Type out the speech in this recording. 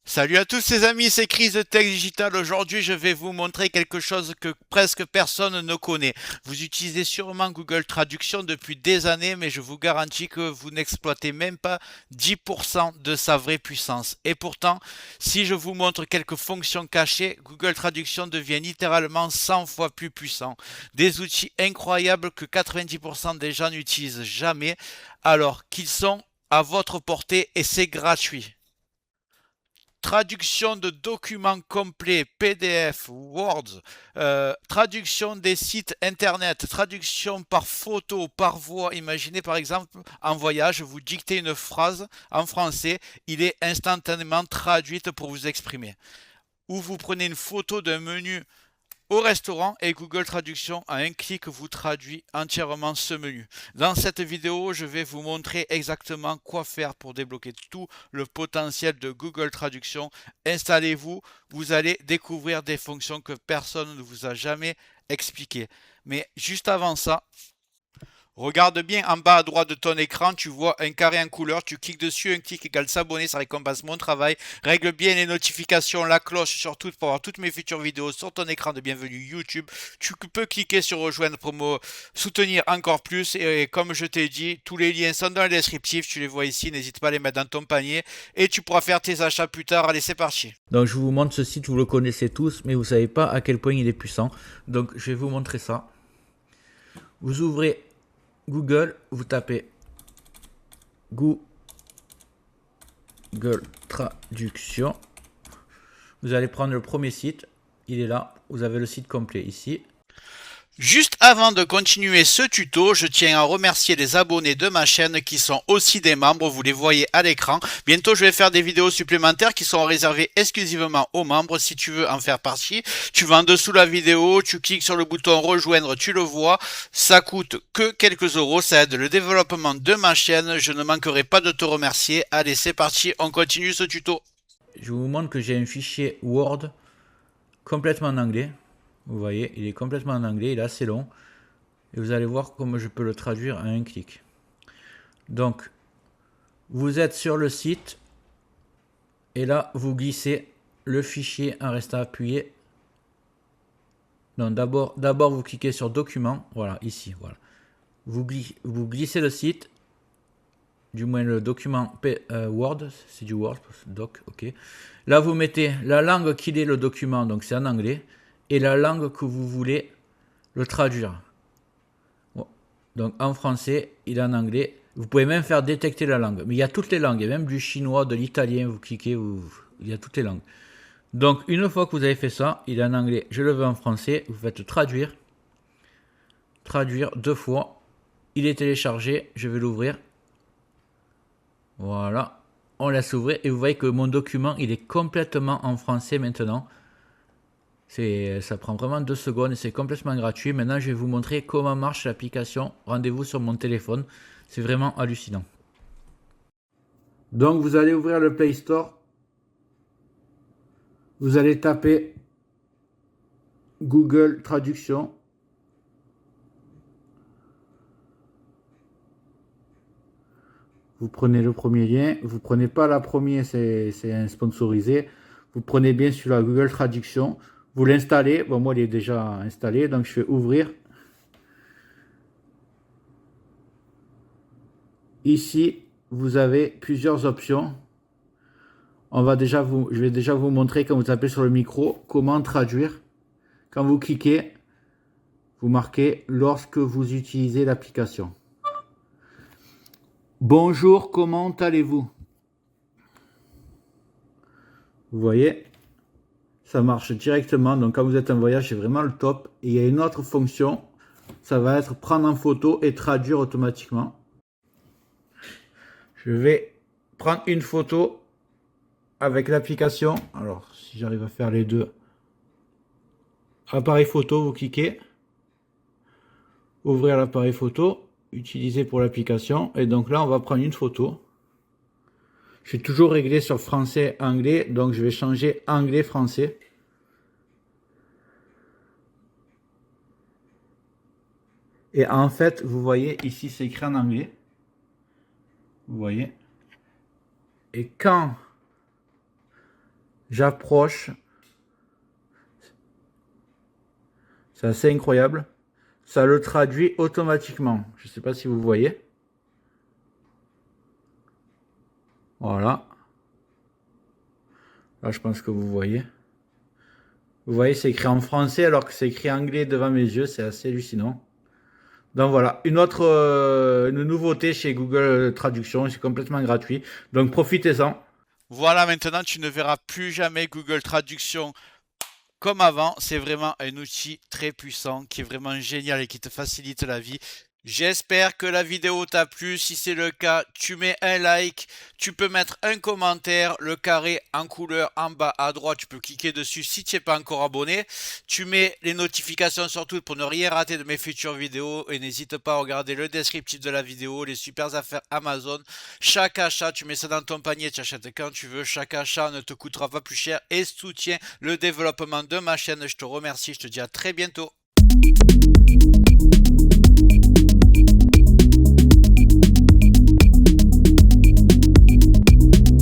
Salut à tous les amis, c'est Chris de Tech Digital. Aujourd'hui, je vais vous montrer quelque chose que presque personne ne connaît. Vous utilisez sûrement Google Traduction depuis des années, mais je vous garantis que vous n'exploitez même pas 10% de sa vraie puissance. Et pourtant, si je vous montre quelques fonctions cachées, Google Traduction devient littéralement 100 fois plus puissant. Des outils incroyables que 90% des gens n'utilisent jamais, alors qu'ils sont à votre portée et c'est gratuit. Traduction de documents complets, PDF, Word, traduction des sites internet, traduction par photo, par voix. Imaginez par exemple en voyage, vous dictez une phrase en français, il est instantanément traduite pour vous exprimer. Ou vous prenez une photo d'un menu au restaurant et Google Traduction à un clic vous traduit entièrement ce menu. Dans cette vidéo, je vais vous montrer exactement quoi faire pour débloquer tout le potentiel de Google Traduction. Installez-vous, vous allez découvrir des fonctions que personne ne vous a jamais expliquées. Mais juste avant ça, regarde bien en bas à droite de ton écran, tu vois un carré en couleur, tu cliques dessus, un clic égale s'abonner, ça récompense mon travail. Règle bien les notifications, la cloche surtout pour avoir toutes mes futures vidéos sur ton écran de bienvenue YouTube. Tu peux cliquer sur rejoindre pour me soutenir encore plus et comme je t'ai dit, tous les liens sont dans le descriptif, tu les vois ici, n'hésite pas à les mettre dans ton panier et tu pourras faire tes achats plus tard. Allez, c'est parti. Donc je vous montre ce site, vous le connaissez tous, mais vous ne savez pas à quel point il est puissant. Donc je vais vous montrer ça. Vous ouvrez Google, vous tapez Google Traduction. Vous allez prendre le premier site, il est là. Vous avez le site complet ici. Juste avant de continuer ce tuto, je tiens à remercier les abonnés de ma chaîne qui sont aussi des membres, vous les voyez à l'écran. Bientôt je vais faire des vidéos supplémentaires qui sont réservées exclusivement aux membres. Si tu veux en faire partie, tu vas en dessous de la vidéo, tu cliques sur le bouton rejoindre, tu le vois. Ça coûte que quelques euros, ça aide le développement de ma chaîne. Je ne manquerai pas de te remercier. Allez, c'est parti, on continue ce tuto. Je vous montre que j'ai un fichier Word complètement en anglais. Vous voyez, il est complètement en anglais, il est assez long. Et vous allez voir comment je peux le traduire à un clic. Donc, vous êtes sur le site. Et là, vous glissez le fichier en restant appuyé. Non, d'abord, vous cliquez sur Document. Voilà, ici, voilà. Vous glissez le site. Du moins, le document Word. C'est du Word, Doc, ok. Là, vous mettez la langue qu'il est le document, donc c'est en anglais. Et la langue que vous voulez le traduire. Bon. Donc en français, il est en anglais. Vous pouvez même faire détecter la langue. Mais il y a toutes les langues. Il y a même du chinois, de l'italien. Vous cliquez, il y a toutes les langues. Donc une fois que vous avez fait ça, il est en anglais. Je le veux en français. Vous faites traduire. Traduire 2 fois. Il est téléchargé. Je vais l'ouvrir. Voilà. On laisse ouvrir. Et vous voyez que mon document, il est complètement en français maintenant. Ça prend vraiment 2 secondes et c'est complètement gratuit. Maintenant, je vais vous montrer comment marche l'application. Rendez-vous sur mon téléphone. C'est vraiment hallucinant. Donc, vous allez ouvrir le Play Store. Vous allez taper Google Traduction. Vous prenez le premier lien. Vous ne prenez pas la première, c'est un sponsorisé. Vous prenez bien celui-là, Google Traduction. Vous l'installez. Bon, moi, il est déjà installé. Donc, je vais ouvrir. Ici, vous avez plusieurs options. Je vais déjà vous montrer quand vous tapez sur le micro comment traduire. Quand vous cliquez, vous marquez lorsque vous utilisez l'application. Bonjour, comment allez-vous? Vous voyez, ça marche directement. Donc quand vous êtes en voyage, c'est vraiment le top. Et il y a une autre fonction, ça va être prendre en photo et traduire automatiquement. Je vais prendre une photo avec l'application. Alors, si j'arrive à faire les deux. Appareil photo, vous cliquez. Ouvrir l'appareil photo. Utiliser pour l'application. Et donc là, on va prendre une photo. Je suis toujours réglé sur français-anglais. Donc, je vais changer anglais-français. Et en fait, vous voyez, ici, c'est écrit en anglais. Vous voyez. Et quand j'approche, c'est assez incroyable, ça le traduit automatiquement. Je ne sais pas si vous voyez. Voilà. Là, je pense que vous voyez. Vous voyez, c'est écrit en français alors que c'est écrit en anglais devant mes yeux. C'est assez hallucinant. Donc voilà, une nouveauté chez Google Traduction. C'est complètement gratuit. Donc profitez-en. Voilà, maintenant tu ne verras plus jamais Google Traduction comme avant. C'est vraiment un outil très puissant qui est vraiment génial et qui te facilite la vie. J'espère que la vidéo t'a plu. Si c'est le cas, tu mets un like, tu peux mettre un commentaire, le carré en couleur en bas à droite, tu peux cliquer dessus si tu n'es pas encore abonné. Tu mets les notifications surtout pour ne rien rater de mes futures vidéos et n'hésite pas à regarder le descriptif de la vidéo, les super affaires Amazon. Chaque achat, tu mets ça dans ton panier, tu achètes quand tu veux. Chaque achat ne te coûtera pas plus cher et soutient le développement de ma chaîne. Je te remercie, je te dis à très bientôt.